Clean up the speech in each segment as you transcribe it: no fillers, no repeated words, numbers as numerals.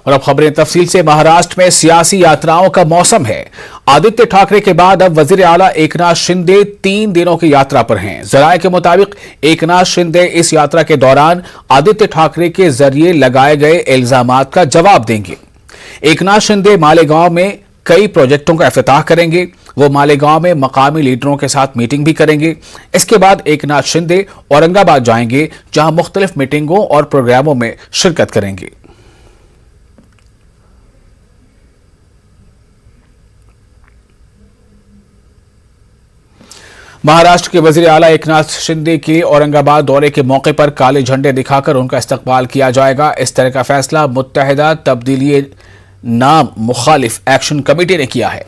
और अब खबरें तफसील से। महाराष्ट्र में सियासी यात्राओं का मौसम है। आदित्य ठाकरे के बाद अब वजीर आला एकनाथ शिंदे 3 दिनों की यात्रा पर हैं। जराये के मुताबिक एकनाथ शिंदे इस यात्रा के दौरान आदित्य ठाकरे के जरिए लगाए गए इल्जामात का जवाब देंगे। एकनाथ शिंदे मालेगांव में कई प्रोजेक्टों का इफ्तिताह करेंगे। वो मालेगांव में मकामी लीडरों के साथ मीटिंग भी करेंगे। इसके बाद एकनाथ शिंदे औरंगाबाद जाएंगे, जहां मुख्तलिफ मीटिंगों और प्रोग्रामों में शिरकत करेंगे। महाराष्ट्र के वजीर आला एकनाथ शिंदे के औरंगाबाद दौरे के मौके पर काले झंडे दिखाकर उनका इस्तकबाल किया जाएगा। इस तरह का फैसला मुत्तहिदा तब्दीली नाम मुखालिफ एक्शन कमेटी ने किया है।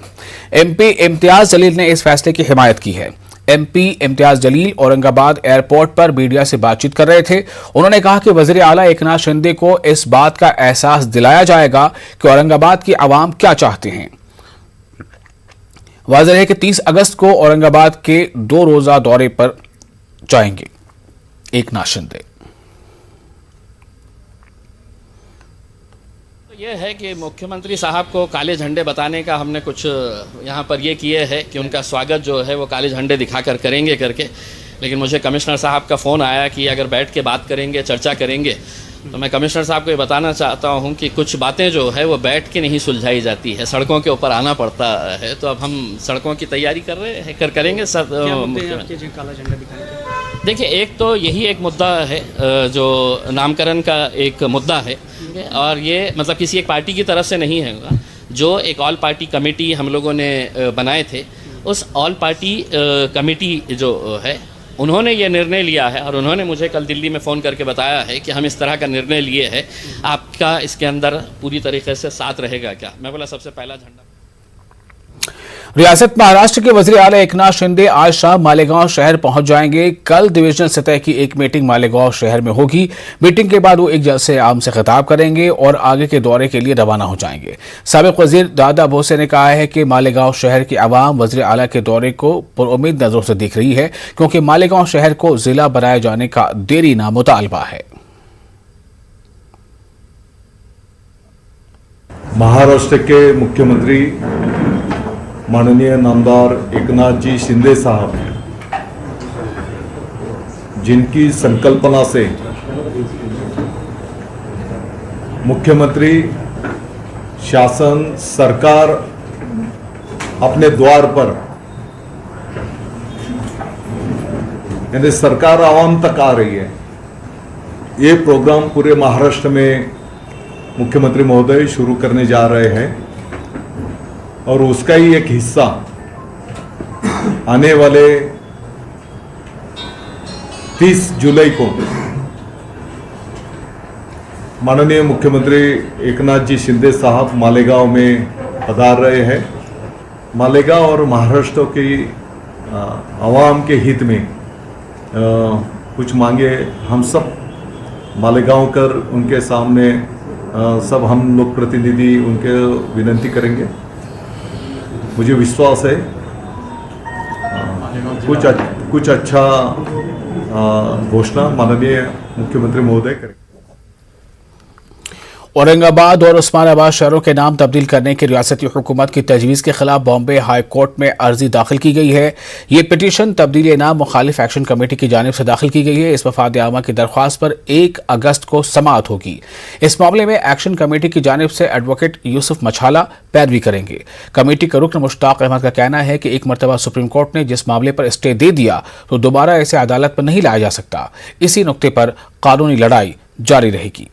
एमपी इम्तियाज जलील ने इस फैसले की हिमायत की है। एमपी इम्तियाज जलील औरंगाबाद एयरपोर्ट पर मीडिया से बातचीत कर रहे थे। उन्होंने कहा कि वजीर आला एकनाथ शिंदे को इस बात का एहसास दिलाया जाएगा कि औरंगाबाद की आवाम क्या चाहते हैं। वाज़ेह है कि 30 अगस्त को औरंगाबाद के 2 रोजा दौरे पर जाएंगे एकनाथ शिंदे। ये है कि मुख्यमंत्री साहब को काले झंडे बताने का हमने कुछ यहाँ पर ये किए है कि उनका स्वागत जो है वो काले झंडे दिखाकर करेंगे करके। लेकिन मुझे कमिश्नर साहब का फ़ोन आया कि अगर बैठ के बात करेंगे, चर्चा करेंगे, तो मैं कमिश्नर साहब को ये बताना चाहता हूँ कि कुछ बातें जो है वो बैठ के नहीं सुलझाई जाती है, सड़कों के ऊपर आना पड़ता है। तो अब हम सड़कों की तैयारी कर रहे हैं, करेंगे सब। काला झंडा दिखाएंगे। देखिए, एक तो यही एक मुद्दा है जो नामकरण का एक मुद्दा है, और ये मतलब किसी एक पार्टी की तरफ से नहीं है। जो एक ऑल पार्टी कमेटी हम लोगों ने बनाए थे, उस ऑल पार्टी कमेटी जो है उन्होंने ये निर्णय लिया है, और उन्होंने मुझे कल दिल्ली में फ़ोन करके बताया है कि हम इस तरह का निर्णय लिए हैं, आपका इसके अंदर पूरी तरीके से साथ रहेगा क्या? मैं बोला सबसे पहला झंडा। रियासत महाराष्ट्र के वजीर आला एकनाथ शिंदे आज शाम मालेगांव शहर पहुंच जाएंगे। कल डिविजनल सतह की एक मीटिंग मालेगांव शहर में होगी। मीटिंग के बाद वो एक जलसे आम से खिताब करेंगे और आगे के दौरे के लिए रवाना हो जाएंगे। साबिक वजीर दादा भोसे ने कहा है कि मालेगांव शहर की आवाम वजीर आला के दौरे को पुरुम्मीद नजरों से देख रही है, क्योंकि मालेगांव शहर को जिला बनाए जाने का देरीना मुतालबा है। महाराष्ट्र के मुख्यमंत्री माननीय नामदार एकनाथ जी शिंदे साहब, जिनकी संकल्पना से मुख्यमंत्री शासन सरकार अपने द्वार पर, यानी सरकार आवाम तक आ रही है। ये प्रोग्राम पूरे महाराष्ट्र में मुख्यमंत्री महोदय शुरू करने जा रहे हैं, और उसका ही एक हिस्सा आने वाले 30 जुलाई को माननीय मुख्यमंत्री एकनाथ जी शिंदे साहब मालेगांव में पधार रहे हैं। मालेगांव और महाराष्ट्र की आवाम के हित में कुछ मांगे हम सब मालेगांव कर उनके सामने सब हम लोग प्रतिनिधि उनके विनती करेंगे। मुझे विश्वास है कुछ अच्छा घोषणा माननीय मुख्यमंत्री महोदय करेंगे। औरंगाबाद और उस्मानाबाद शहरों के नाम तब्दील करने की रियासती हुकूमत की तजवीज़ के खिलाफ बॉम्बे हाई कोर्ट में अर्जी दाखिल की गई है। ये पिटीशन तब्दीली नाम मुखालिफ एक्शन कमेटी की जानिब से दाखिल की गई है। इस वफाद आमा की दरख्वास्त पर 1 अगस्त को समाअत होगी। इस मामले में एक्शन कमेटी की जानिब से एडवोकेट यूसुफ मछाला पैरवी करेंगे। कमेटी का रुकन मुश्ताक अहमद का कहना है कि एक मरतबा सुप्रीम कोर्ट ने जिस मामले पर स्टे दे दिया तो दोबारा इसे अदालत पर नहीं लाया जा सकता। इसी नुक्ते पर कानूनी लड़ाई जारी रहेगी।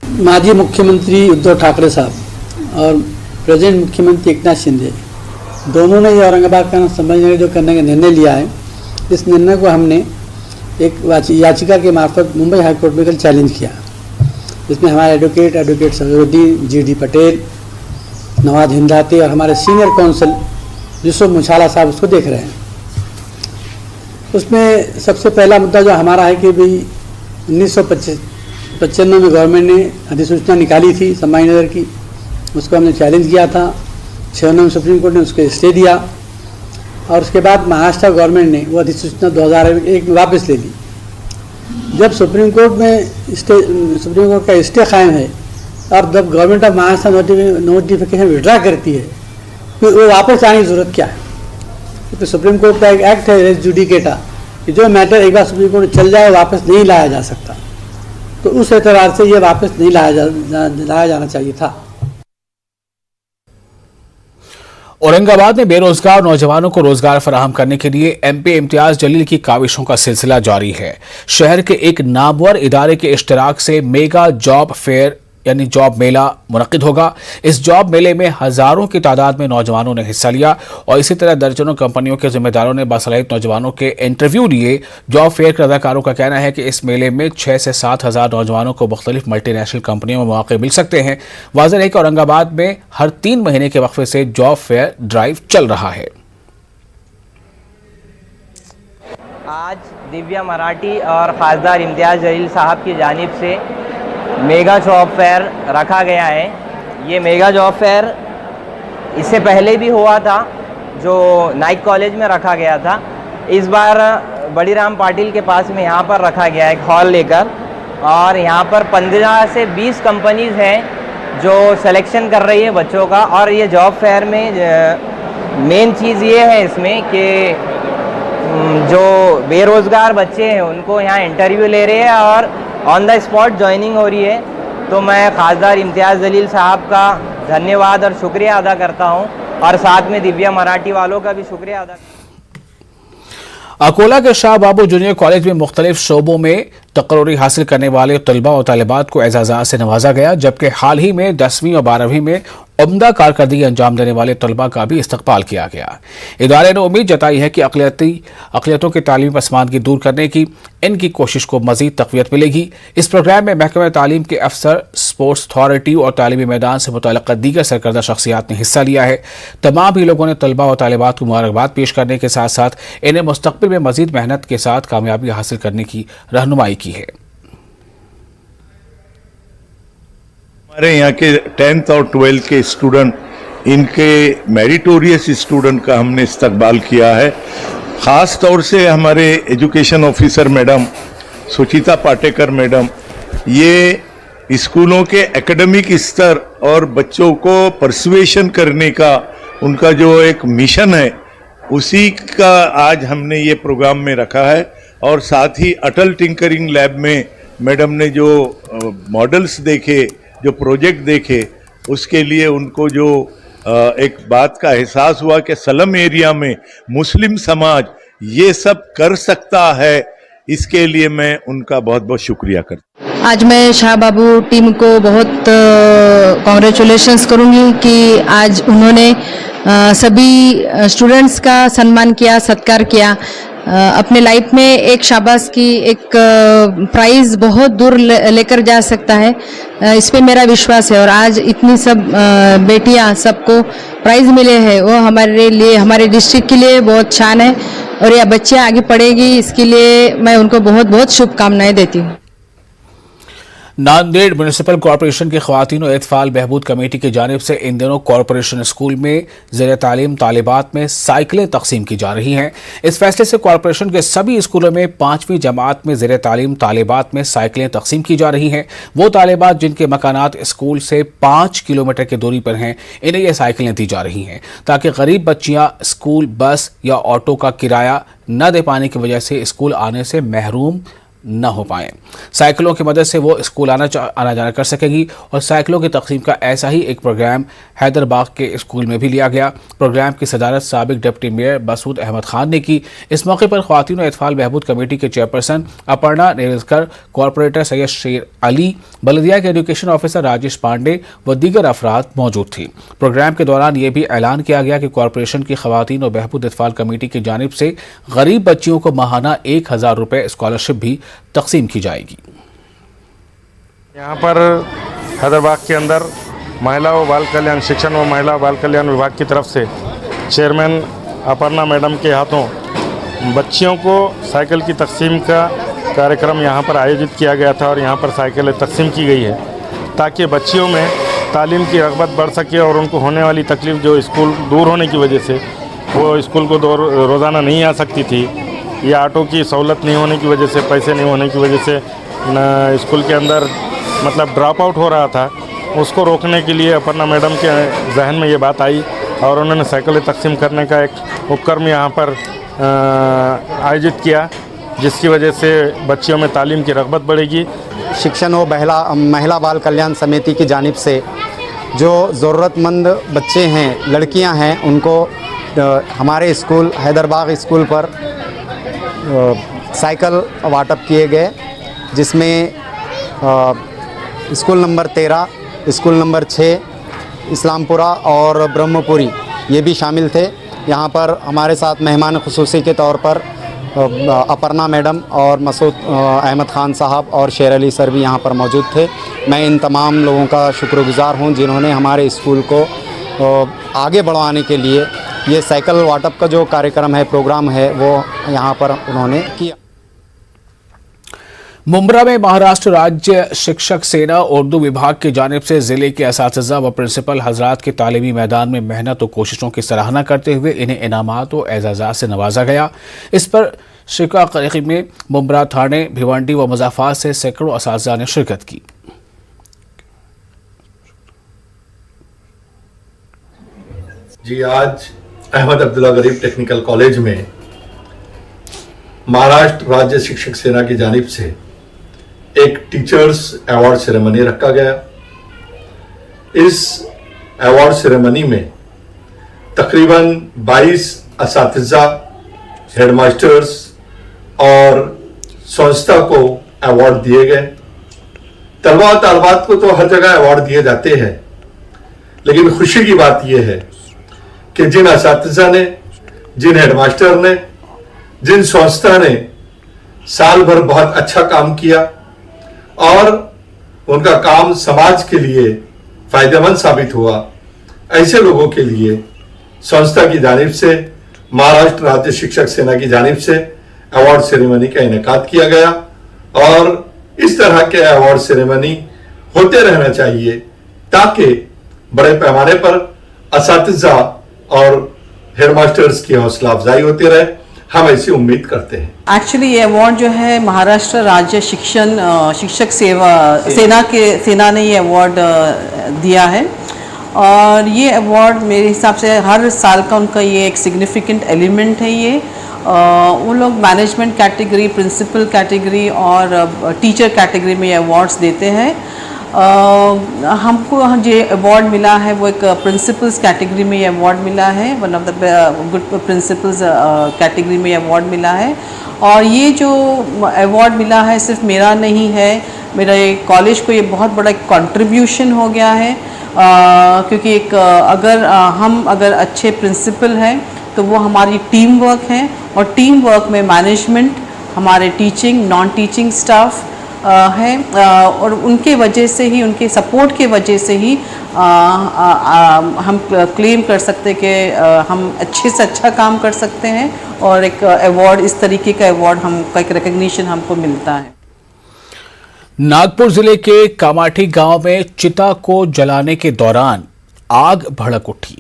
माजी मुख्यमंत्री उद्धव ठाकरे साहब और प्रेजेंट मुख्यमंत्री एकनाथ शिंदे दोनों ने ये औरंगाबाद का समझने जो करने का निर्णय लिया है, इस निर्णय को हमने एक याचिका के मार्फत मुंबई हाई कोर्ट में कल चैलेंज किया। इसमें हमारे एडवोकेट सफरुद्दीन, जी.डी. पटेल, नवाज हिंदाते और हमारे सीनियर काउंसिल यूसुफ मछाला साहब उसको देख रहे हैं। उसमें सबसे पहला मुद्दा जो हमारा है कि भाई 1995 में गवर्नमेंट ने अधिसूचना निकाली थी संभाजी नगर की, उसको हमने चैलेंज किया था। 96 में सुप्रीम कोर्ट ने उसको स्टे दिया, और उसके बाद महाराष्ट्र गवर्नमेंट ने वो अधिसूचना 2001 में वापस ले ली। जब सुप्रीम कोर्ट का स्टे कायम है और जब government of Maharashtra notification withdraw करती है तो वो वापस आने की ज़रूरत क्या है? तो सुप्रीम कोर्ट का एक एक्ट है रेस जुडिकेटा कि जो मैटर एक बार सुप्रीम कोर्ट चल जाए वापस नहीं लाया जा सकता, तो उस एतबार से ये वापस नहीं लाया जाना चाहिए था। औरंगाबाद में बेरोजगार नौजवानों को रोजगार फराहम करने के लिए एमपी इम्तियाज जलील की काविशों का सिलसिला जारी है। शहर के एक नामवर इदारे के इश्तराक से मेगा जॉब फेयर यानी जॉब मेला मुनक्किद होगा। इस जॉब मेले में हजारों की तादाद में नौजवानों ने हिस्सा लिया और इसी तरह दर्जनों कंपनियों के जिम्मेदारों ने बासलाहियत नौजवानों के इंटरव्यू लिए। जॉब फेयर के रज़ाकारों का कहना है कि इस मेले में 6 से 7 हज़ार नौजवानों को मुख्तलिफ मल्टीनेशनल कंपनियों में मौके मिल सकते हैं। वाज़ेह है कि औरंगाबाद में हर 3 महीने के वक्फे से जॉब फेयर ड्राइव चल रहा है। आज दिव्या मराठी और खासदार इम्तियाज़ जलील साहब की जानिब से मेगा जॉब फेयर रखा गया है। ये मेगा जॉब फेयर इससे पहले भी हुआ था जो नाइक कॉलेज में रखा गया था। इस बार बड़ीराम पाटिल के पास में यहाँ पर रखा गया है एक हॉल लेकर, और यहाँ पर 15 से 20 कंपनीज़ हैं जो सिलेक्शन कर रही है बच्चों का। और ये जॉब फेयर में मेन चीज़ ये है इसमें कि जो बेरोज़गार बच्चे हैं उनको यहाँ इंटरव्यू ले रहे हैं और ऑन द स्पॉट ज्वाइनिंग हो रही है। तो मैं खासदार इम्तियाज़ जलील साहब का धन्यवाद और शुक्रिया अदा करता हूँ, और साथ में दिव्या मराठी वालों का भी शुक्रिया अदा। अकोला के शाह बाबू जूनियर कॉलेज में मुख्तलिफ शोबों में तकर्री हासिल करने वाले तलबा और तालिबात को एजाज़ात से नवाजा गया, जबकि हाल ही में 10वीं और 12वीं में उम्दा कारकर्दगी अंजाम देने वाले तलबा का भी इस्तकबाल किया गया। इदारे ने उम्मीद जताई है कि अक़लियतों की तालीमी पसमानदगी दूर करने की इनकी कोशिश को मज़ीद तक़वियत मिलेगी। इस प्रोग्राम में महकमा तालीम के अफसर, स्पोर्ट्स अथॉरिटी और तालीमी मैदान से मुतल्लिक़ दीगर सरकर्दा शख्सियात ने हिस्सा लिया है। तमाम ही लोगों ने तलबा और तालिबात को मुबारकबाद पेश करने के साथ साथ इन्हें मुस्तक़बिल में मज़ीद मेहनत के साथ कामयाबी हासिल करने की रहनुमाई की है। हमारे यहाँ के 10th और 12th के स्टूडेंट, इनके मेरिटोरियस स्टूडेंट का हमने इस्तकबाल किया है। ख़ास तौर से हमारे education officer madam Suchita Patekar madam, ये स्कूलों के एकेडमिक स्तर और बच्चों को परसुएशन करने का उनका जो एक मिशन है, उसी का आज हमने ये प्रोग्राम में रखा है। और साथ ही अटल टिंकरिंग लैब में मैडम ने जो मॉडल्स देखे, जो प्रोजेक्ट देखे, उसके लिए उनको जो एक बात का एहसास हुआ कि स्लम एरिया में मुस्लिम समाज ये सब कर सकता है, इसके लिए मैं उनका बहुत बहुत शुक्रिया करता हूँ। आज मैं शाह बाबू टीम को बहुत कॉन्ग्रेचुलेशंस करूँगी कि आज उन्होंने सभी स्टूडेंट्स का सम्मान किया, सत्कार किया। अपने लाइफ में एक शाबाश की एक प्राइज़ बहुत दूर लेकर जा सकता है, इस पे मेरा विश्वास है। और आज इतनी सब बेटियां सबको प्राइज़ मिले हैं, वो हमारे लिए, हमारे डिस्ट्रिक्ट के लिए बहुत शान है। और यह बच्चियां आगे पढ़ेगी, इसके लिए मैं उनको बहुत बहुत शुभकामनाएं देती हूँ। नांदेड़ म्यूनिसिपल कॉरपोरेशन की ख़वातीन और इत्फाल बहबूद कमेटी की जानिब से इन दिनों कॉरपोरेशन स्कूल में ज़ेर तालीम तालिबात में साइकिलें तकसीम की जा रही हैं। इस फैसले से कॉरपोरेशन के सभी स्कूलों में 5वीं जमात में ज़ेर तालीम तालिबात में साइकिलें तकसीम की जा रही हैं। वो तालिबात जिनके मकानात स्कूल से 5 किलोमीटर की दूरी पर हैं, इन्हें ये साइकिलें दी जा रही हैं ताकि गरीब बच्चियाँ स्कूल बस या ऑटो का किराया न दे पाने की वजह से स्कूल आने से महरूम न हो पाएं। साइकिलों की मदद से वो स्कूल आना जाना कर सकेगी। और साइकिलों की तकसीम का ऐसा ही एक प्रोग्राम हैदराबाद के स्कूल में भी लिया गया। प्रोग्राम की सदारत साबिक डिप्टी मेयर मसूद अहमद खान ने की। इस मौके पर ख़वातीन और इत्फाल बहबूद कमेटी के चेयरपर्सन अपर्णा नेरजकर, कॉरपोरेटर सैयद शेर अली, बल्दिया के एजुकेशन ऑफिसर राजेश पांडे व दीगर अफराद मौजूद थी। प्रोग्राम के दौरान ये भी ऐलान किया गया कि कॉरपोरेशन की ख़वातीन और बहबूद इत्फाल कमेटी की जानिब से गरीब बच्चियों को माहाना 1000 रुपये स्कॉलरशिप भी तकसीम की जाएगी। यहाँ पर हैदराबाद के अंदर महिला व बाल कल्याण, शिक्षण व महिला बाल कल्याण विभाग की तरफ से चेयरमैन अपर्णा मैडम के हाथों बच्चियों को साइकिल की तकसीम का कार्यक्रम यहाँ पर आयोजित किया गया था। और यहाँ पर साइकिलें तकसीम की गई है ताकि बच्चियों में तालीम की रग़बत बढ़ सके और उनको होने वाली तकलीफ़ जो स्कूल दूर होने की वजह से वो स्कूल को रोज़ाना नहीं आ सकती थी, ये ऑटो की सहूलत नहीं होने की वजह से, पैसे नहीं होने की वजह से न स्कूल के अंदर मतलब ड्रॉप आउट हो रहा था। उसको रोकने के लिए अपर्णा मैडम के जहन में ये बात आई और उन्होंने साइकिलें तकसीम करने का एक उपक्रम यहाँ पर आयोजित किया, जिसकी वजह से बच्चियों में तालीम की रग़बत बढ़ेगी। शिक्षण व महिला बाल कल्याण समिति की जानिब से जो ज़रूरतमंद बच्चे हैं, लड़कियां हैं, उनको हमारे स्कूल हैदरबाग स्कूल पर साइकिल वाटप किए गए, जिसमें school number 13, school number 6, Islampura और ब्रह्मपुरी ये भी शामिल थे। यहाँ पर हमारे साथ मेहमान खुसूसी के तौर पर अपर्णा मैडम और मसूद अहमद ख़ान साहब और शेर अली सर भी यहाँ पर मौजूद थे। मैं इन तमाम लोगों का शुक्रगुज़ार हूँ जिन्होंने हमारे स्कूल को आगे बढ़वाने के लिए ये साइकिल वाटप का जो कार्यक्रम है, प्रोग्राम है, वो यहाँ पर उन्होंने किया। मुंब्रा में महाराष्ट्र राज्य शिक्षक सेना उर्दू विभाग की जानिब से जिले के असातिज़ा व प्रिंसिपल हजरात के तालीमी मैदान में मेहनत और कोशिशों की सराहना करते हुए इन्हें इनामात और एजाज़ात से नवाजा गया। इस पर शिकाकरी में मुंब्रा थाने, भिवंडी व मुज़ाफ़ात से सैकड़ों असातिज़ा ने शिरकत की। जी, आज अहमद अब्दुल्ला गरीब टेक्निकल कॉलेज में महाराष्ट्र राज्य शिक्षक सेना की जानिब से एक टीचर्स अवार्ड सेरेमनी रखा गया। इस अवार्ड सेरेमनी में तकरीबन 22 असातिज़ा, हेडमास्टर्स और संस्था को अवार्ड दिए गए। तलबा तालबात को तो हर जगह अवार्ड दिए जाते हैं, लेकिन खुशी की बात यह है कि जिन असातिज़ा ने, जिन हेडमास्टर ने, जिन संस्था ने साल भर बहुत अच्छा काम किया और उनका काम समाज के लिए फायदेमंद साबित हुआ, ऐसे लोगों के लिए संस्था की जानिब से, महाराष्ट्र राज्य शिक्षक सेना की जानिब से अवार्ड सेरेमनी का इनेकाद किया गया। और इस तरह के अवार्ड सेरेमनी होते रहना चाहिए ताकि बड़े पैमाने पर असातिज़ा और हेडमास्टर्स की हौसला अफजाई होती रहे। हम ऐसी उम्मीद करते हैं। एक्चुअली ये अवार्ड जो है महाराष्ट्र राज्य शिक्षक सेना ने ये अवार्ड दिया है और ये अवार्ड मेरे हिसाब से हर साल का उनका ये एक सिग्निफिकेंट एलिमेंट है। ये वो लोग मैनेजमेंट कैटेगरी, प्रिंसिपल कैटेगरी और टीचर कैटेगरी में ये अवार्ड्स देते हैं। हमको जो अवार्ड मिला है वो एक प्रिंसिपल्स कैटेगरी में ये अवार्ड मिला है, one of the good principles category में ये अवार्ड मिला है। और ये जो अवार्ड मिला है सिर्फ मेरा नहीं है, मेरे कॉलेज को ये बहुत बड़ा कंट्रीब्यूशन हो गया है, क्योंकि एक अगर अच्छे प्रिंसिपल हैं तो वो हमारी टीम वर्क है और टीम वर्क में मैनेजमेंट, हमारे टीचिंग, नॉन टीचिंग स्टाफ है और उनके वजह से ही, उनके सपोर्ट के वजह से ही हम क्लेम कर सकते कि हम अच्छे से अच्छा काम कर सकते हैं और एक अवार्ड, इस तरीके का अवार्ड हमका एक रिकग्निशन हमको मिलता है। नागपुर जिले के कामाठी गांव में चिता को जलाने के दौरान आग भड़क उठी।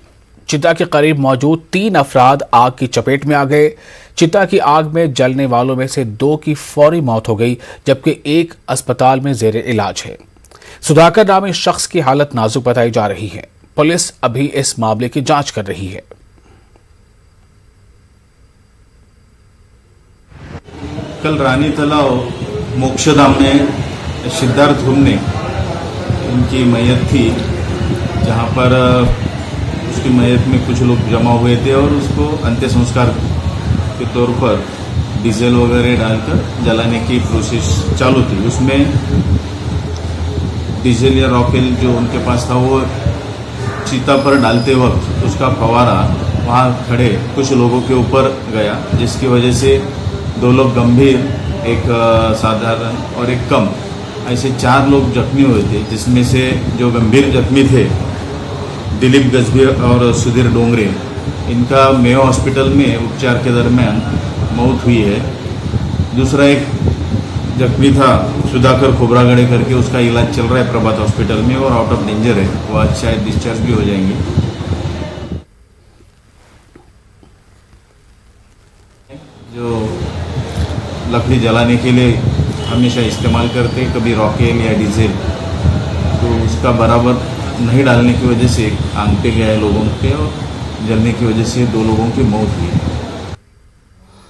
चिता के करीब मौजूद 3 अफराद आग की चपेट में आ गए। चिता की आग में जलने वालों में से 2 की फौरी मौत हो गई, जबकि 1 अस्पताल में जेर इलाज है। सुधाकर नामी शख्स की हालत नाजुक बताई जा रही है। पुलिस अभी इस मामले की जांच कर रही है। कल रानी तालाब मोक्षधाम में सिद्धार्थ घूमने उनकी मैयत थी, जहां पर उसकी मैयत में कुछ लोग जमा हुए थे और उसको अंत्य संस्कार के तौर पर डीजल वगैरह डालकर जलाने की प्रोसेस चालू थी। उसमें डीजल या रॉकेल जो उनके पास था वो चिता पर डालते वक्त उसका फवारा वहाँ खड़े कुछ लोगों के ऊपर गया, जिसकी वजह से 2 लोग गंभीर, एक साधारण और एक कम, ऐसे 4 लोग जख्मी हुए थे, जिसमें से जो गंभीर जख्मी थे दिलीप गजबीर और सुधीर डोंगरे, इनका मेयो हॉस्पिटल में उपचार के दरमियान मौत हुई है। दूसरा एक जख्मी था सुधाकर खोबरागड़े करके, उसका इलाज चल रहा है प्रभात हॉस्पिटल में और आउट ऑफ डेंजर है, वो आज शायद डिस्चार्ज भी हो जाएंगे। जो लकड़ी जलाने के लिए हमेशा इस्तेमाल करते, कभी रॉकेल या डीजल, तो उसका बराबर नहीं डालने की वजह से आग पे गए लोगों के और जलने की वजह से 2 लोगों की मौत हुई।